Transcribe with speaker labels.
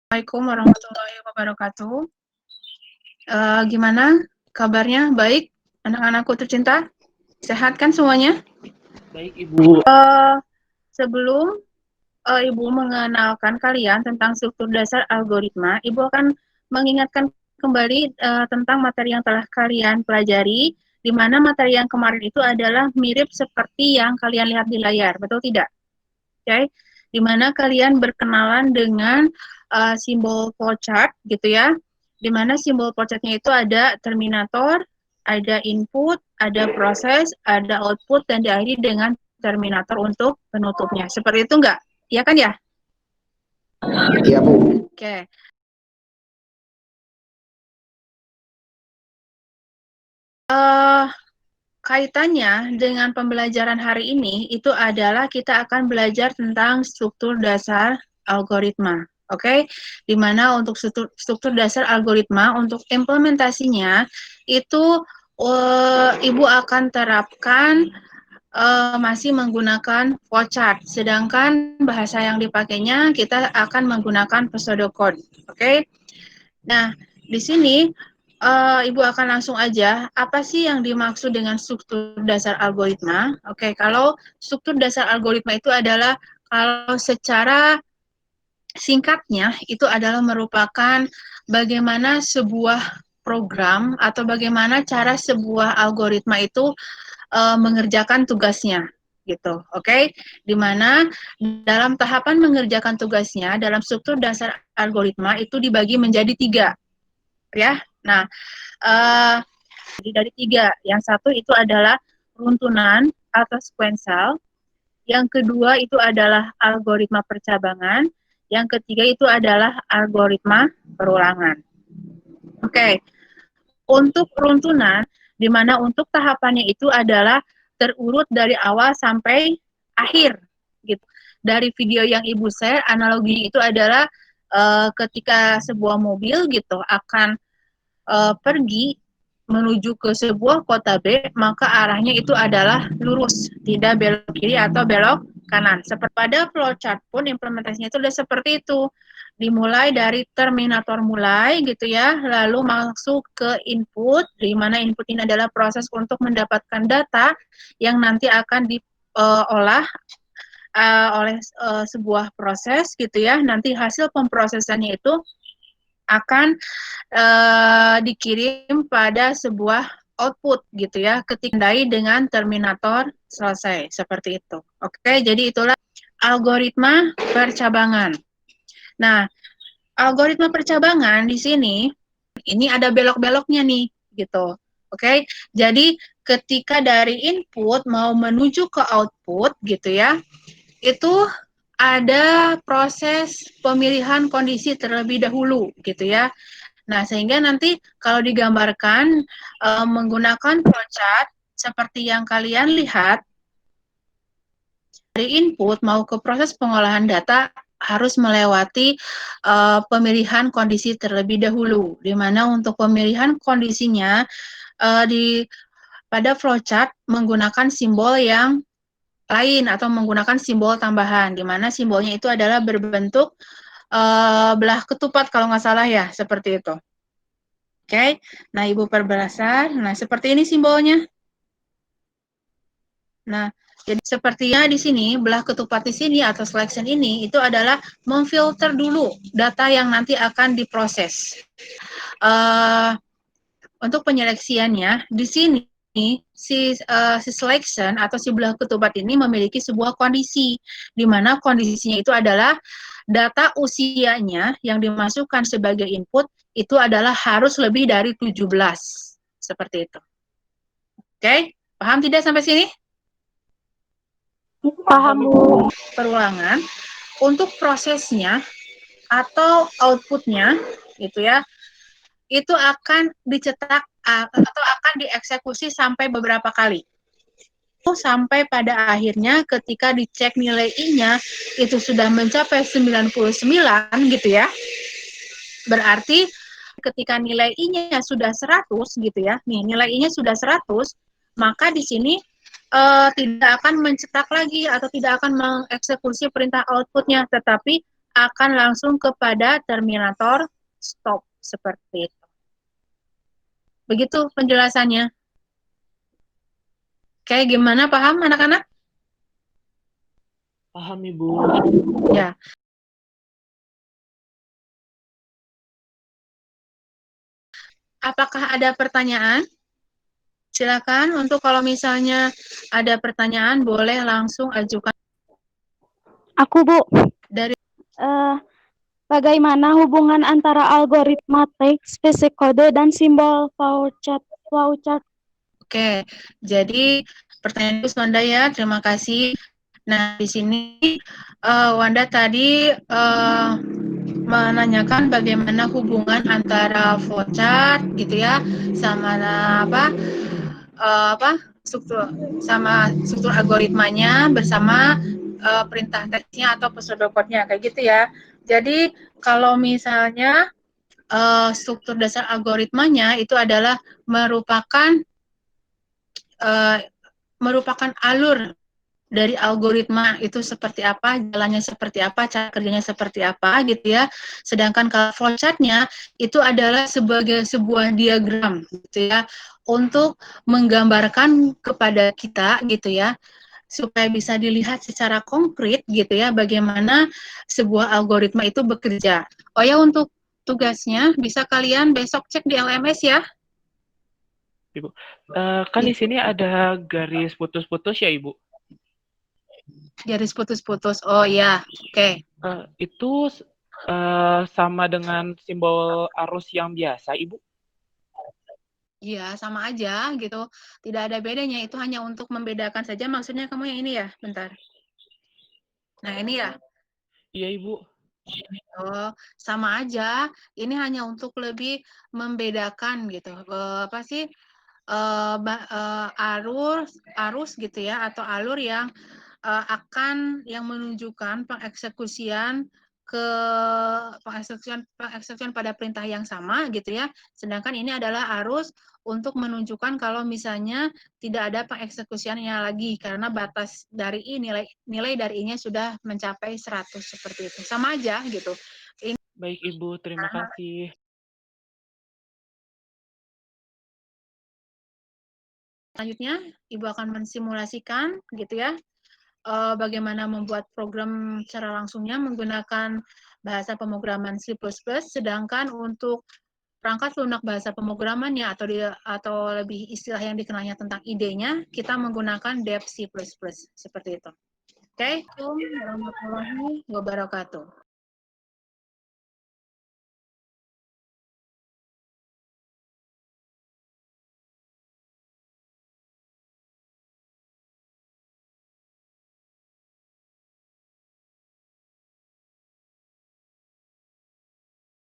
Speaker 1: Assalamualaikum warahmatullahi wabarakatuh. Gimana kabarnya? Baik, anak-anakku tercinta? Sehat kan semuanya?
Speaker 2: Baik, Ibu.
Speaker 1: Sebelum Ibu mengenalkan kalian tentang struktur dasar algoritma, Ibu akan mengingatkan kembali tentang materi yang telah kalian pelajari, di mana materi yang kemarin itu adalah mirip seperti yang kalian lihat di layar, betul tidak? Oke, di mana kalian berkenalan dengan simbol flowchart gitu ya, di mana simbol flowchartnya itu ada terminator, ada input, ada proses, ada output, dan diakhiri dengan terminator untuk penutupnya. Seperti itu enggak? Iya kan ya?
Speaker 2: Iya, Bu.
Speaker 1: Oke. Kaitannya dengan pembelajaran hari ini itu adalah kita akan belajar tentang struktur dasar algoritma. Oke, di mana untuk struktur dasar algoritma untuk implementasinya itu Ibu akan terapkan masih menggunakan flowchart, sedangkan bahasa yang dipakainya kita akan menggunakan pseudocode. Oke, nah di sini Ibu akan langsung aja, apa sih yang dimaksud dengan struktur dasar algoritma? Oke, kalau struktur dasar algoritma itu adalah kalau secara singkatnya itu adalah merupakan bagaimana sebuah program atau bagaimana cara sebuah algoritma itu mengerjakan tugasnya gitu. Oke, di mana dalam tahapan mengerjakan tugasnya dalam struktur dasar algoritma itu dibagi menjadi 3 ya. Nah, dari 3, yang satu itu adalah runtunan atau sequential, yang kedua itu adalah algoritma percabangan, yang ketiga itu adalah algoritma perulangan. Oke, untuk runtunan, di mana untuk tahapannya itu adalah terurut dari awal sampai akhir, gitu. Dari video yang Ibu share, analogi itu adalah ketika sebuah mobil gitu akan pergi menuju ke sebuah kota B, maka arahnya itu adalah lurus, tidak belok kiri atau belok kanan. Seperti pada flowchart pun implementasinya itu sudah seperti itu. Dimulai dari terminator mulai gitu ya, lalu masuk ke input, di mana input ini adalah proses untuk mendapatkan data yang nanti akan diolah oleh sebuah proses gitu ya. Nanti hasil pemprosesannya itu akan dikirim pada sebuah output gitu ya, ketindai dengan terminator selesai, seperti itu. Oke, jadi itulah algoritma percabangan. Nah, algoritma percabangan di sini, ini ada belok-beloknya nih, gitu. Oke, jadi ketika dari input mau menuju ke output gitu ya, itu ada proses pemilihan kondisi terlebih dahulu gitu ya. Nah, sehingga nanti kalau digambarkan menggunakan flowchart seperti yang kalian lihat, dari input mau ke proses pengolahan data harus melewati pemilihan kondisi terlebih dahulu, di mana untuk pemilihan kondisinya pada flowchart menggunakan simbol yang lain atau menggunakan simbol tambahan, di mana simbolnya itu adalah berbentuk belah ketupat kalau nggak salah ya, seperti itu. Oke, nah Ibu perbesar, nah seperti ini simbolnya. Nah, jadi sepertinya di sini, belah ketupat di sini atau selection ini, itu adalah memfilter dulu data yang nanti akan diproses. Untuk penyeleksiannya, di sini si selection atau si belah ketupat ini memiliki sebuah kondisi, di mana kondisinya itu adalah data usianya yang dimasukkan sebagai input itu adalah harus lebih dari 17. Seperti itu. Oke, paham tidak sampai sini?
Speaker 3: Paham, Bu.
Speaker 1: Perulangan, untuk prosesnya atau outputnya, gitu ya, itu akan dicetak atau akan dieksekusi sampai beberapa kali. Sampai pada akhirnya ketika dicek nilai I-nya itu sudah mencapai 99 gitu ya. Berarti ketika nilai I-nya sudah 100 gitu ya. Nih, nilai I-nya sudah 100, maka di sini tidak akan mencetak lagi atau tidak akan mengeksekusi perintah outputnya, tetapi akan langsung kepada terminator stop seperti itu. Begitu penjelasannya. Kayak gimana, paham anak-anak?
Speaker 2: Paham, Ibu.
Speaker 1: Ya. Apakah ada pertanyaan? Silakan untuk kalau misalnya ada pertanyaan boleh langsung ajukan.
Speaker 3: Aku, Bu.
Speaker 1: Dari
Speaker 3: Bagaimana hubungan antara algoritma teks, fisik kode, dan simbol flowchart?
Speaker 1: Oke, jadi pertanyaan itu Wanda ya, terima kasih. Nah, di sini Wanda tadi menanyakan bagaimana hubungan antara flowchart gitu ya sama struktur algoritmanya bersama perintah teksnya atau pseudocode-nya kayak gitu ya. Jadi kalau misalnya struktur dasar algoritmanya itu adalah merupakan alur dari algoritma itu seperti apa, jalannya seperti apa, cara kerjanya seperti apa gitu ya. Sedangkan kalau flowchart-nya itu adalah sebagai sebuah diagram gitu ya untuk menggambarkan kepada kita gitu ya supaya bisa dilihat secara konkret gitu ya bagaimana sebuah algoritma itu bekerja. Oh ya, untuk tugasnya bisa kalian besok cek di LMS ya.
Speaker 2: Ibu, kan di sini ada garis putus-putus ya, Ibu?
Speaker 1: Garis putus-putus. Oh ya, oke.
Speaker 2: Itu sama dengan simbol arus yang biasa, Ibu?
Speaker 1: Iya, sama aja gitu. Tidak ada bedanya. Itu hanya untuk membedakan saja. Maksudnya kamu yang ini ya? Bentar. Nah, ini ya?
Speaker 2: Iya, Ibu.
Speaker 1: Oh, sama aja. Ini hanya untuk lebih membedakan gitu. Apa sih? Arus gitu ya atau alur yang yang menunjukkan pengeksekusian pengeksekusian pada perintah yang sama gitu ya. Sedangkan ini adalah arus untuk menunjukkan kalau misalnya tidak ada pengeksekusiannya lagi karena batas dari nilai dari I-nya sudah mencapai 100 seperti itu. Sama aja gitu.
Speaker 2: Baik, Ibu. Terima kasih.
Speaker 1: Selanjutnya, Ibu akan mensimulasikan gitu ya bagaimana membuat program secara langsungnya menggunakan bahasa pemrograman C++, sedangkan untuk perangkat lunak bahasa pemrogramannya atau lebih istilah yang dikenalnya tentang idenya, kita menggunakan dev C++, seperti itu. Oke, Assalamualaikum warahmatullahi wabarakatuh.